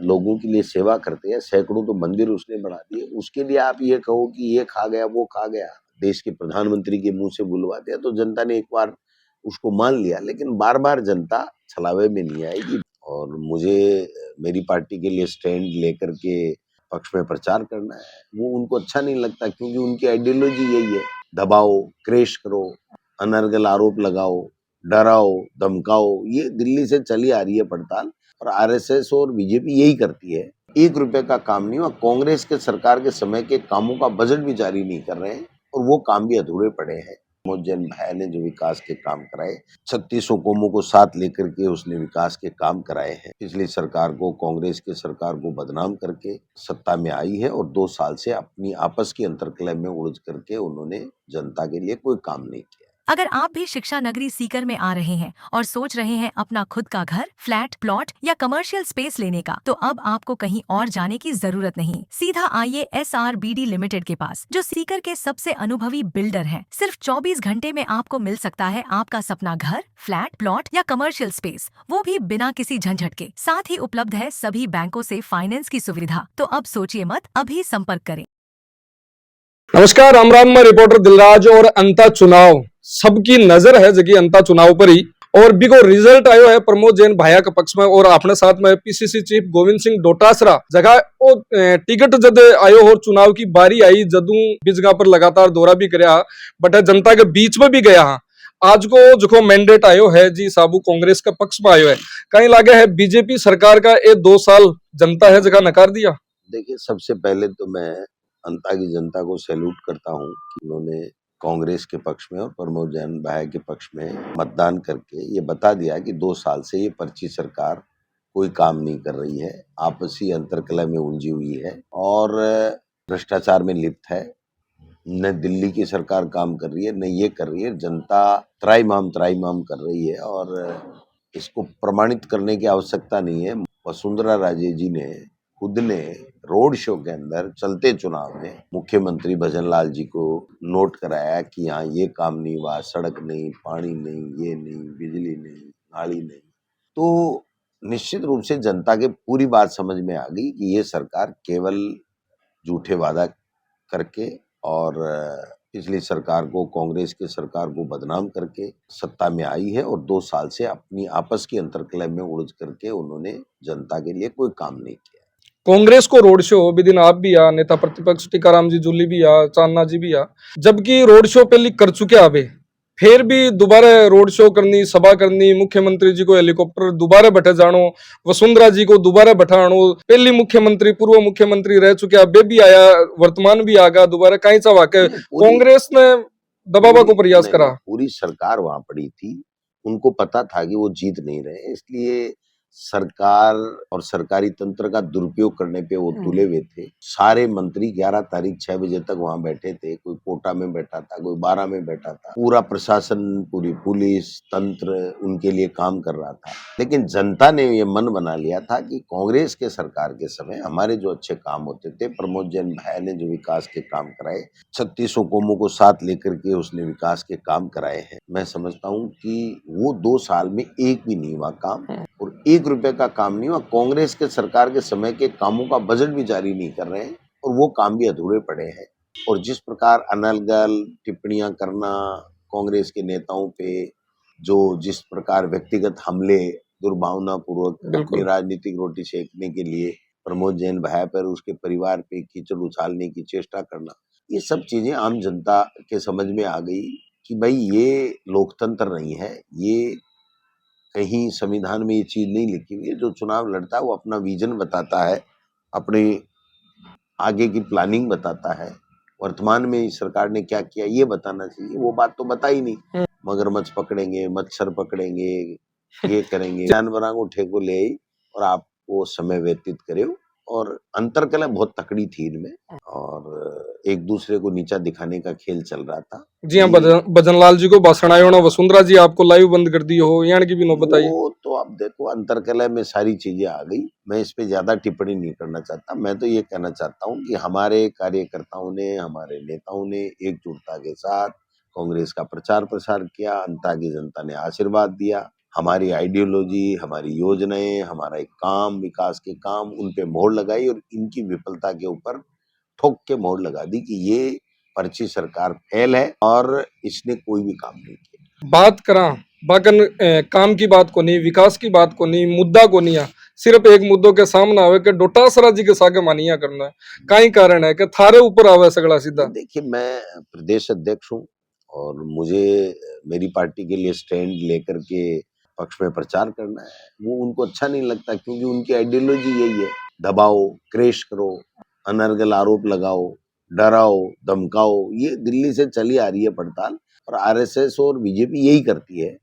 लोगों के लिए सेवा करते हैं, सैकड़ों तो मंदिर उसने बना दिए, उसके लिए आप ये कहो कि ये खा गया वो खा गया, देश के प्रधानमंत्री के मुंह से बुलवा दिया, तो जनता ने एक बार उसको मान लिया, लेकिन बार बार जनता छलावे में नहीं आएगी। और मुझे मेरी पार्टी के लिए स्टैंड लेकर के पक्ष में प्रचार करना है, वो उनको अच्छा नहीं लगता, क्योंकि उनकी आइडियोलॉजी यही है, दबाओ, क्रेश करो, अनर्गल आरोप लगाओ, डराओ, धमकाओ। ये दिल्ली से चली आ रही है पड़ताल, और आरएसएस और बीजेपी यही करती है। 1 रुपए का काम नहीं हुआ, कांग्रेस के सरकार के समय के कामों का बजट भी जारी नहीं कर रहे हैं, और वो काम भी अधूरे पड़े हैं। प्रमोद जैन भाई ने जो विकास के काम कराए, 3600 कौमों को साथ लेकर के उसने विकास के काम कराए हैं। पिछली सरकार को, कांग्रेस की सरकार को बदनाम करके सत्ता में आई है, और 2 साल से अपनी आपस की अंतर्कलह में उलझ करके उन्होंने जनता के लिए कोई काम नहीं किया। अगर आप भी शिक्षा नगरी सीकर में आ रहे हैं और सोच रहे हैं अपना खुद का घर, फ्लैट, प्लॉट या कमर्शियल स्पेस लेने का, तो अब आपको कहीं और जाने की जरूरत नहीं। सीधा आइए SRBD लिमिटेड के पास, जो सीकर के सबसे अनुभवी बिल्डर हैं। सिर्फ 24 घंटे में आपको मिल सकता है आपका सपना घर, फ्लैट, प्लॉट या कमर्शियल स्पेस, वो भी बिना किसी झंझट के। साथ ही उपलब्ध है सभी बैंकों से फाइनेंस की सुविधा। तो अब सोचिए मत, अभी संपर्क करें। नमस्कार, राम राम। मैं रिपोर्टर दिलराज। और अंता चुनाव सबकी नजर है जगह अंता चुनाव पर ही, और बिगो रिजल्ट आयो है प्रमोद जैन भाया के पक्ष में, और अपने साथ में PCC चीफ गोविंद सिंह डोटासरा जगह वो टिकट जद आयो और चुनाव की बारी आई, जदू भी जगह पर लगातार दौरा भी करया, बट जनता के बीच में भी गया। हाँ, आज को जो मैंडेट आयो है जी साबू कांग्रेस के पक्ष में आयो है, कहीं लागे है बीजेपी सरकार का ये 2 साल जनता है जगह नकार दिया। देखिए, सबसे पहले तो मैं अंता की जनता को सैल्यूट करता हूँ कि उन्होंने कांग्रेस के पक्ष में और प्रमोद जैन भाई के पक्ष में मतदान करके ये बता दिया कि 2 साल से ये पर्ची सरकार कोई काम नहीं कर रही है, आपसी अंतर्कलह में उलझी हुई है और भ्रष्टाचार में लिप्त है। न दिल्ली की सरकार काम कर रही है, न ये कर रही है, जनता त्राईमाम कर रही है, और इसको प्रमाणित करने की आवश्यकता नहीं है। वसुंधरा राजे जी ने खुद ने रोड शो के अंदर चलते चुनाव में मुख्यमंत्री भजन लाल जी को नोट कराया कि यहाँ ये काम नहीं हुआ, सड़क नहीं, पानी नहीं, ये नहीं, बिजली नहीं, नाली नहीं। तो निश्चित रूप से जनता के पूरी बात समझ में आ गई कि ये सरकार केवल झूठे वादा करके और पिछली सरकार को, कांग्रेस की सरकार को बदनाम करके सत्ता में आई है, और 2 साल से अपनी आपस की अंतर्कलह में उलझ करके उन्होंने जनता के लिए कोई काम नहीं किया। कांग्रेस को रोड शो बिदिन आप भी आ, नेता प्रतिपक्ष टीकाराम जी जूली भी आ, चांदना जी भी आ, जबकि रोड शो पहले कर चुके आवे, फिर भी दोबारा रोड शो करनी, सभा करनी, मुख्यमंत्री जी को हेलीकॉप्टर दोबारा बैठे जानो, वसुंधरा जी को दोबारा बैठानो, पहली मुख्यमंत्री पूर्व मुख्यमंत्री रह चुके बे भी आया, वर्तमान भी आगा दोबारा कहीं चाह के कांग्रेस ने दबावा को प्रयास करा। पूरी सरकार वहां पड़ी थी, उनको पता था कि वो जीत नहीं रहे, इसलिए सरकार और सरकारी तंत्र का दुरुपयोग करने पे वो तुले हुए थे। सारे मंत्री 11 तारीख 6 बजे तक वहां बैठे थे, कोई कोटा में बैठा था, कोई 12 में बैठा था, पूरा प्रशासन, पूरी पुलिस तंत्र उनके लिए काम कर रहा था। लेकिन जनता ने ये मन बना लिया था कि कांग्रेस के सरकार के समय हमारे जो अच्छे काम होते थे, प्रमोद जैन भाई ने जो विकास के काम कराए, 3600 कौमों को साथ लेकर के उसने विकास के काम कराए हैं। मैं समझता हूँ कि वो 2 साल में एक भी नहीं हुआ काम, और 1 रुपए का काम नहीं हुआ। कांग्रेस के सरकार के समय के कामों का बजट भी जारी नहीं कर रहे हैं, और वो काम भी अधूरे पड़े हैं। और जिस प्रकार अनर्गल टिप्पणियां करना कांग्रेस के नेताओं पे, जो जिस प्रकार व्यक्तिगत हमले दुर्भावना पूर्वक अपनी राजनीतिक रोटी सेकने के लिए प्रमोद जैन भाई पर, उसके परिवार पे कीचड़ उछालने की चेष्टा करना, ये सब चीजें आम जनता के समझ में आ गई कि भाई ये लोकतंत्र नहीं है, ये कहीं संविधान में ये चीज नहीं लिखी हुई है। जो चुनाव लड़ता है वो अपना विजन बताता है, अपने आगे की प्लानिंग बताता है, वर्तमान में इस सरकार ने क्या किया ये बताना चाहिए। वो बात तो बता ही नहीं, मगरमच्छ पकड़ेंगे, मच्छर पकड़ेंगे, ये करेंगे, जानवरों को ठेको ले आई और आप वो समय व्यतीत करे। और अंतरकलह बहुत तकड़ी थी इनमें, और एक दूसरे को नीचा दिखाने का खेल चल रहा था। जी हाँ, भजनलाल जी को भाषण आयो ना, वसुंधरा जी आपको लाइव बंद कर दी हो, यहाँ की भी नो बताइए। वो तो आप देखो, अंतरकलह में सारी चीजें आ गई। मैं इस पे ज्यादा टिप्पणी नहीं करना चाहता। मैं तो ये कहना चाहता हूँ कि हमारे कार्यकर्ताओं ने, हमारे नेताओं ने एकजुटता के साथ कांग्रेस का प्रचार प्रसार किया, अंता की जनता ने आशीर्वाद दिया, हमारी आइडियोलॉजी, हमारी योजनाएं, हमारा एक काम, विकास के काम, उन पे मोहर लगाई और इनकी विफलता के ऊपर ठोक के मोहर लगा दी कि ये पर्ची सरकार फेल है और इसने कोई भी काम नहीं किया। बात करा बाकन काम की बात को नहीं, विकास की बात को नहीं, मुद्दा को नहीं, सिर्फ एक मुद्दों के सामने आवे के डोटासरा जी के सागे मानिया करना है। काई कारण है कि थारे ऊपर आवे सगला सीधा। देखिए, मैं प्रदेश अध्यक्ष हूँ और मुझे मेरी पार्टी के लिए स्टैंड लेकर के पक्ष में प्रचार करना है। वो उनको अच्छा नहीं लगता क्योंकि उनकी आइडियोलॉजी यही है, दबाओ, क्रेश करो, अनर्गल आरोप लगाओ, डराओ, धमकाओ। ये दिल्ली से चली आ रही है पड़ताल और आरएसएस और बीजेपी यही करती है।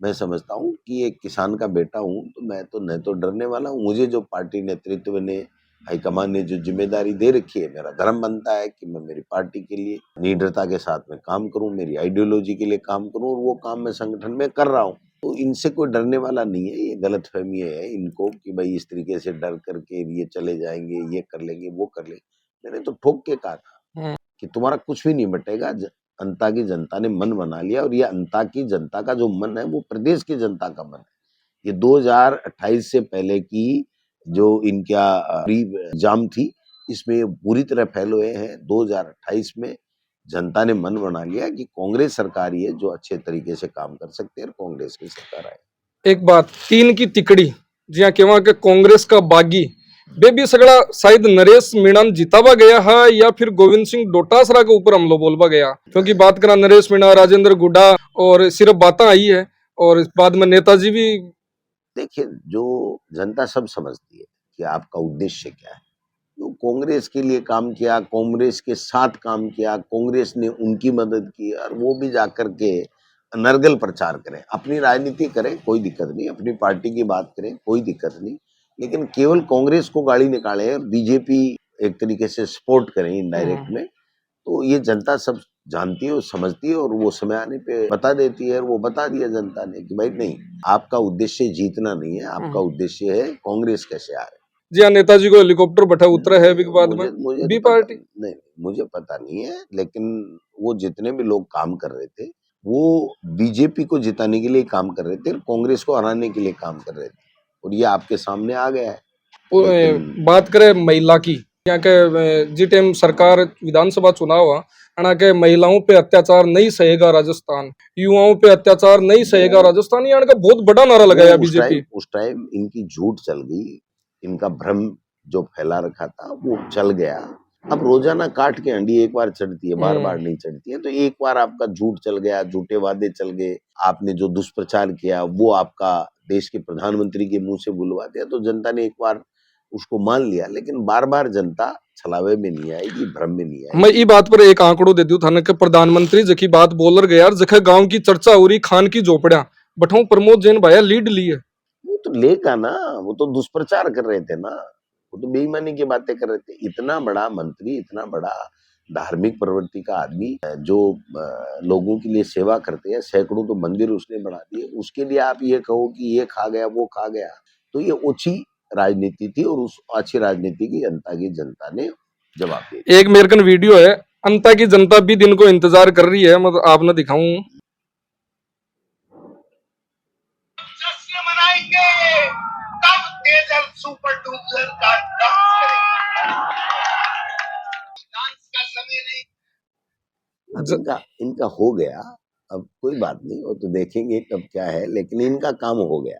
मैं समझता हूँ कि एक किसान का बेटा हूँ तो मैं तो न तो डरने वाला हूँ। मुझे जो पार्टी नेतृत्व ने, हाईकमान ने जो जिम्मेदारी दे रखी है, मेरा धर्म बनता है कि मैं मेरी पार्टी के लिए निडरता के साथ में काम करूं, मेरी आइडियोलॉजी के लिए काम करूं और वो काम मैं संगठन में कर रहा हूं। तो इनसे कोई डरने वाला नहीं है। ये गलतफहमी है इनको कि भाई इस तरीके से डर करके ये चले जाएंगे, ये कर लेंगे, वो कर लेंगे। मैंने तो ठोक के कहा था कि तुम्हारा कुछ भी नहीं बटेगा। अंता की जनता ने मन बना लिया और ये अंता की जनता का जो मन है वो प्रदेश की जनता का मन है। ये 2028 से पहले की जो इनका एग्जाम थी, इसमें पूरी तरह फेल हुए हैं। 2028 में जनता ने मन बना लिया कि कांग्रेस सरकार ही है जो अच्छे तरीके से काम कर सकते हैं और कांग्रेस की सरकार आए। एक बात, तीन की तिकड़ी जिया केवा के कांग्रेस का बागी बेबी सगड़ा शायद नरेश मीणा जितावा गया है या फिर गोविंद सिंह डोटासरा के ऊपर हमलो बोलवा गया, क्योंकि बात करा नरेश मीणा, राजेंद्र गुड्डा और सिर्फ बातें आई है और बाद में नेताजी भी। देखिए, जो जनता सब समझती है कि आपका उद्देश्य क्या है। तो कांग्रेस के लिए काम किया, कांग्रेस के साथ काम किया, कांग्रेस ने उनकी मदद की और वो भी जाकर के अनर्गल प्रचार करें, अपनी राजनीति करें, कोई दिक्कत नहीं, अपनी पार्टी की बात करें, कोई दिक्कत नहीं, लेकिन केवल कांग्रेस को गाली निकाले और बीजेपी एक तरीके से सपोर्ट करें इनडायरेक्ट में। तो ये जनता सब जानती है और समझती है और वो समय आने पे बता देती है। और वो बता दिया जनता ने कि भाई नहीं, आपका उद्देश्य जीतना नहीं है, आपका उद्देश्य है कांग्रेस कैसे आ रहे। जी हाँ, नेताजी को हेलीकॉप्टर बैठा उतरा है अभी के बाद में मुझे बी तो पार्टी। नहीं, मुझे पता नहीं है, लेकिन वो जितने भी लोग काम कर रहे थे वो बीजेपी को जिताने के लिए काम कर रहे थे और कांग्रेस को हराने के लिए काम कर रहे थे और ये आपके सामने आ गया है। बात करें महिला की, यहाँ के जी टाइम सरकार विधानसभा चुनाव अना के महिलाओं पे अत्याचार नहीं सहेगा राजस्थान, युवाओं पे अत्याचार नहीं सहेगा राजस्थान, यहाँ का बहुत बड़ा नारा लगाया बीजेपी। उस टाइम इनकी झूठ चल गई, इनका भ्रम जो फैला रखा था वो चल गया। अब रोजाना काट के अंडी एक बार चढ़ती है, बार बार नहीं चढ़ती है। तो एक बार आपका झूठ चल गया, झूठे वादे चल गए, आपने जो दुष्प्रचार किया वो आपका देश के प्रधानमंत्री के मुंह से बुलवा दिया, तो जनता ने एक बार उसको मान लिया। लेकिन बार बार जनता छलावे में नहीं आएगी, भ्रम में नहीं आएगी। मैं ये बात पर एक आंकड़ो दे दूं थाने के प्रधानमंत्री जखी बात बोल रहे यार, जखे गांव की चर्चा हो रही, खान की झोपड़िया बठाऊ प्रमोद जैन भाया लीड ली है। वो तो लेगा ना, वो तो दुष्प्रचार कर रहे थे ना, वो तो बेईमानी की बातें कर रहे थे। इतना बड़ा मंत्री, इतना बड़ा धार्मिक प्रवृत्ति का आदमी जो लोगों के लिए सेवा करते हैं, सैकड़ों तो मंदिर उसने बना दिए, उसके लिए आप ये कहो कि ये खा गया, वो खा गया, तो ये ओछी राजनीति थी और उस अच्छी राजनीति की अंता की जनता ने जवाब दिया। एक अमेरिकन वीडियो है, अंता की जनता भी दिन को इंतजार कर रही है, मतलब आपने दिखाऊं। सुपर डुपर का डांस करेंगे। डांस का समय नहीं। इनका हो गया, अब कोई बात नहीं, वो तो देखेंगे कब क्या है, लेकिन इनका काम हो गया।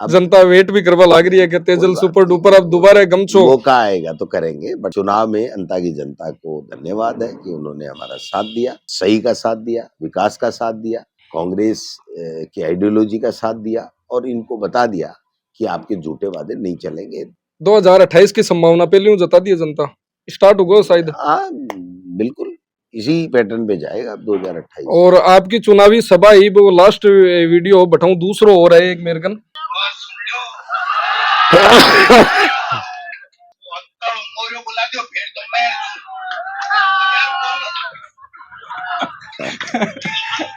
अब जनता वेट भी करवा लग रही है कि तेजल सुपर डुपर अब दोबारा गमछो मौका आएगा तो करेंगे। बट चुनाव में अंता की जनता को धन्यवाद है कि उन्होंने हमारा साथ दिया, सही का साथ दिया, विकास का साथ दिया, कांग्रेस की आइडियोलॉजी का साथ दिया और इनको बता दिया कि आपके झूठे वादे नहीं चलेंगे। 2028 की संभावना पहले जता दी जनता, स्टार्ट होगा शायद। हाँ, बिल्कुल इसी पैटर्न पे जाएगा 2028। और आपकी चुनावी सभा ही वो लास्ट वीडियो बठाऊं दूसरो हो रहा है एक अमेरिकन।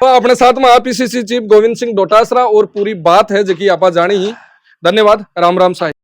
तो अपने साथ में पीसीसी चीफ गोविंद सिंह डोटासरा और पूरी बात है जकी आपा जानी ही। धन्यवाद, राम राम साहिब।